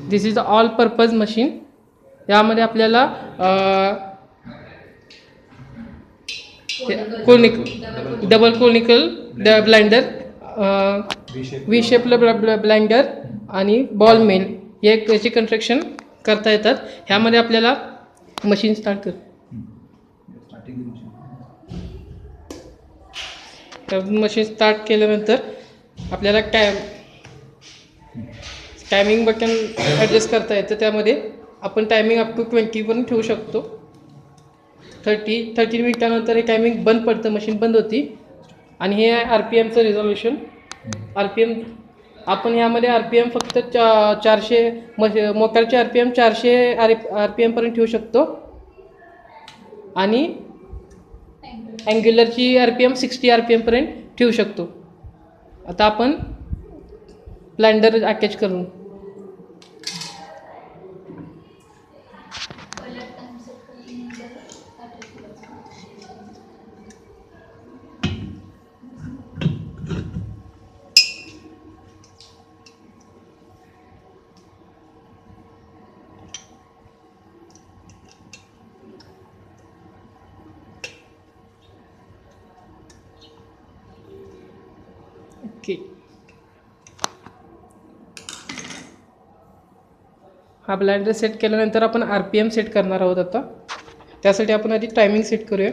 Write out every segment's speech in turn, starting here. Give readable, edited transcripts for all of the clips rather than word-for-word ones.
This is all purpose machine. यामध्ये आपल्याला double conical blinder, V shape blinder आणि ball मिल याची कन्स्ट्रक्शन करता येतात. ह्यामध्ये आपल्याला मशीन स्टार्ट कर. मशीन स्टार्ट केल्यानंतर आपल्याला टायमिंग बटन ॲडजस्ट करता येतं. त्यामध्ये आपण टायमिंग अप टू 20 पण ठेवू शकतो. 30 मिनिटानंतर हे टायमिंग बंद पडतं, मशीन बंद होती. आणि हे आहे RPMचं रिझॉल्युशन. RPM आपण यामध्ये RPM फक्त 400 मोटरचे RPM 400 RPM पर्यंत ठेवू शकतो आणि अँग्युलरची RPM 60 RPM पर्यंत ठेवू शकतो. आता आपण ब्लाइंडर अटॅच करून ओके. हा ब्लाइंडर सेट केल्यानंतर आपण RPM सेट करणार आहोत. आता त्यासाठी आपण आधी टायमिंग सेट करूया.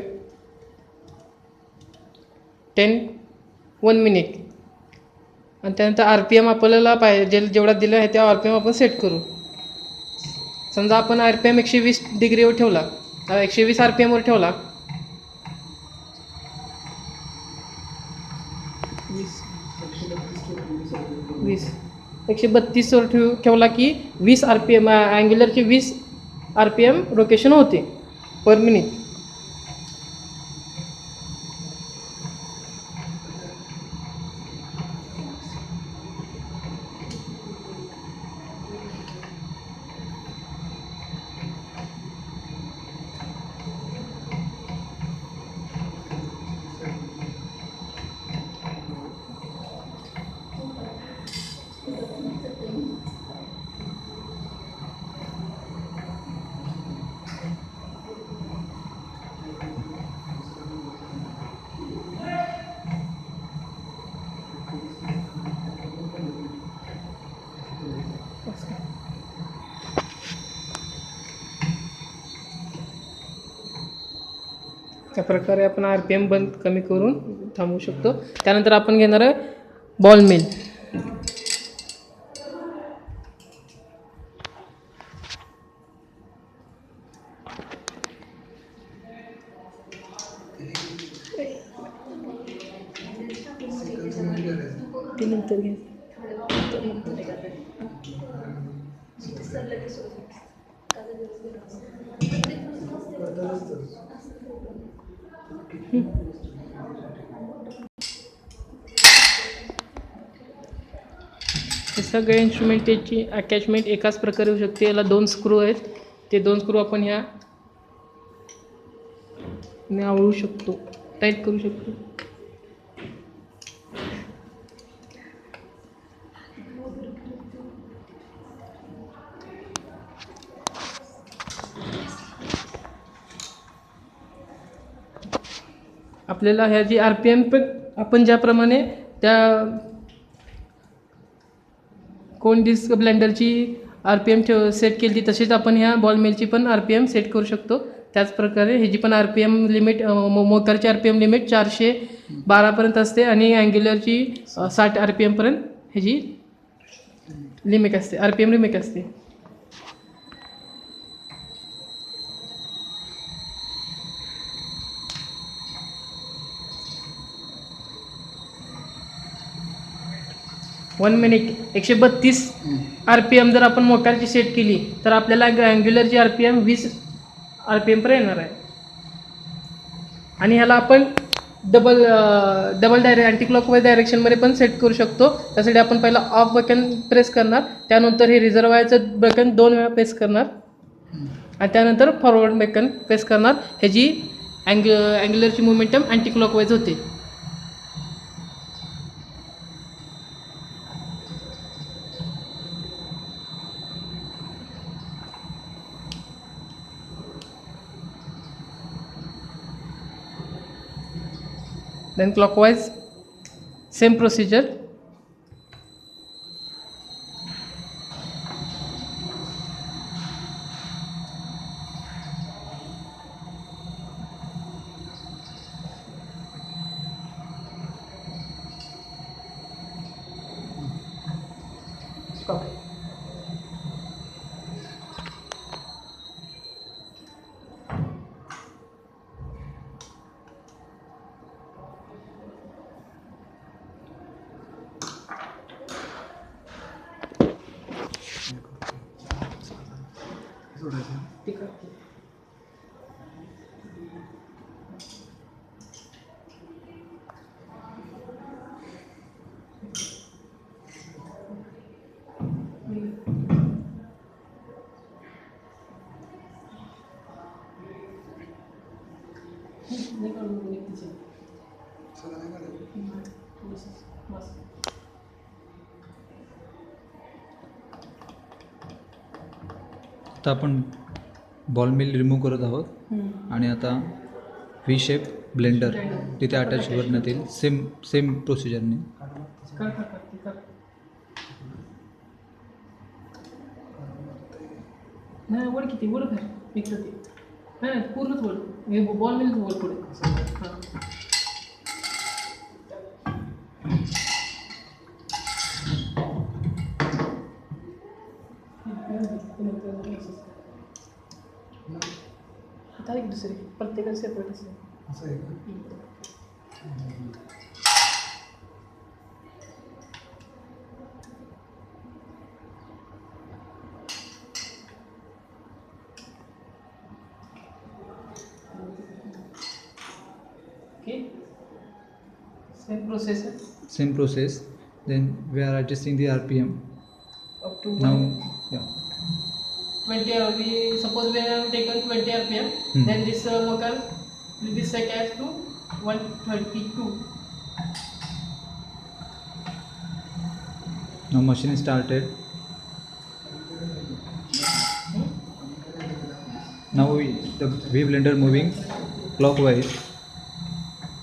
1 मिनिट आणि त्यानंतर RPM आपल्याला पाहिजे जेवढा दिला आहे त्या RPM आपण सेट करू. समजा आपण RPM 120 डिग्रीवर ठेवला, 120 RPM वर ठेवला. 132 वर ठेवला की 20 RPM अँग्युलरचे 20 RPM रोटेशन होते पर मिनिट. त्या प्रकारे आपण RPM बंद कमी करून थांबवू शकतो. त्यानंतर आपण घेणार आहे बॉल मिल. ते नंतर घ्या. हे सगळे इन्स्ट्रुमेंटेची अटॅचमेंट एकाच प्रकारे होऊ शकते. याला 2 स्क्रू आहेत. ते 2 स्क्रू आपण ह्या आवळू शकतो, टाईट करू शकतो. आपल्याला ह्या जी RPM पण आपण ज्याप्रमाणे त्या कोन डिस्क ब्लेंडरची RPM सेट केली तशीच आपण ह्या बॉल मिलची पण RPM सेट करू शकतो. त्याचप्रकारे ह्याची पण RPM लिमिट मोटरची RPM लिमिट 412 पर्यंत असते आणि अँग्युलरची 60 RPM पर्यंत ह्याची लिमिट असते, RPM लिमिट असते. वन मिनिट 132 RPM जर आपण मोटरची सेट केली तर आपल्याला अँग्युलरची RPM 20 RPM पर्यंत येणार आहे. आणि ह्याला आपण डबल अँटी क्लॉकवाईज डायरेक्शनमध्ये पण सेट करू शकतो. त्यासाठी आपण पहिला ऑफ बटन प्रेस करणार, त्यानंतर हे रिझर्वायरचं बटन 2 वेळा प्रेस करणार आणि त्यानंतर फॉरवर्ड बटन प्रेस करणार. ह्याची अँग्युलरची मोमेंटम अँटी क्लॉकवाईज होते. then clockwise, same procedure. Stop. ठीक आहे. आता आपण बॉल मिल रिमूव्ह करत आहोत आणि आता व्ही शेप ब्लेंडर तिथे अटॅच करण्यात येईल सेम प्रोसिजरने. नाही वर किती वर काय पिकतं ते नाही पूर्णच वर हे बॉल मिल वर पुढे हां. आता एक दुसरी प्रत्येकाला सेपरेट असेल. Okay. Same process. Then we are adjusting the RPM. Up to Now, 20. We suppose we have taken 20 RPM. Then this motor will be set as to 132. Now machine is started. Now the wave blender moving clockwise.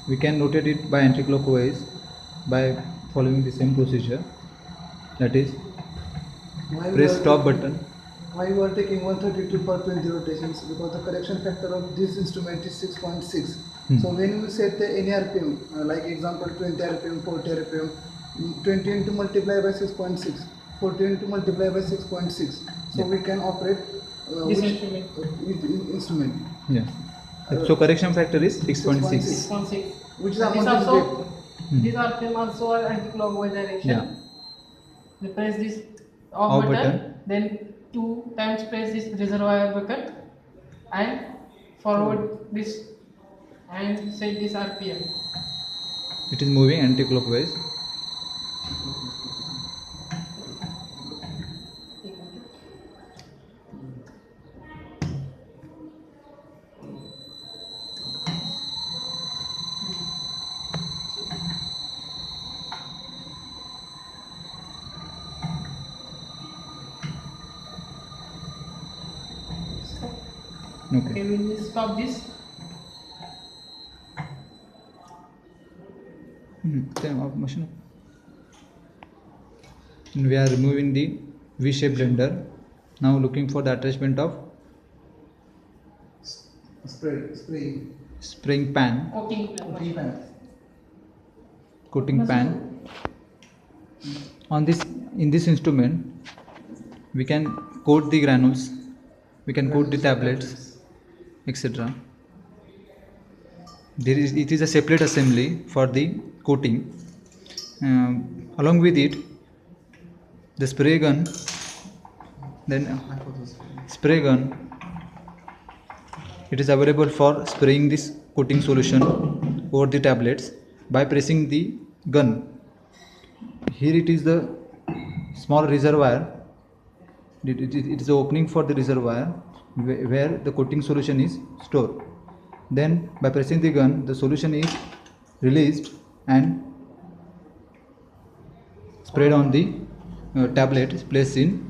We can rotate it by anti-clockwise by following the same procedure. That is, press stop button. Why you are taking 132 per 20 rotations? Because the correction factor of this instrument is 6.6. So when you set any RPM, like example 20 RPM, 40 RPM, 20 into multiply by 6.6, 40 into multiply by 6.6. So we can operate This instrument. Yeah. So correction factor is 6.6. 6.6. Which is And this amount also, these RPM also are anti-clockwise direction. Yeah. We press this off button, then 2 times press this reservoir button and forward this and set this RPM. It is moving anti-clockwise. Okay, we will stop this. Machine. And we are removing the V-shape blender. Now looking for the attachment of spraying pan, coating pan. In this instrument, we can coat the granules, we can coat the tablets, etc. It is a separate assembly for the coating. Along with it, the spray gun. It is available for spraying this coating solution over the tablets by pressing the gun. Here it is the small reservoir. It is the opening for the reservoir where the coating solution is stored. Then by pressing the gun, the solution is released and sprayed on the tablet placed in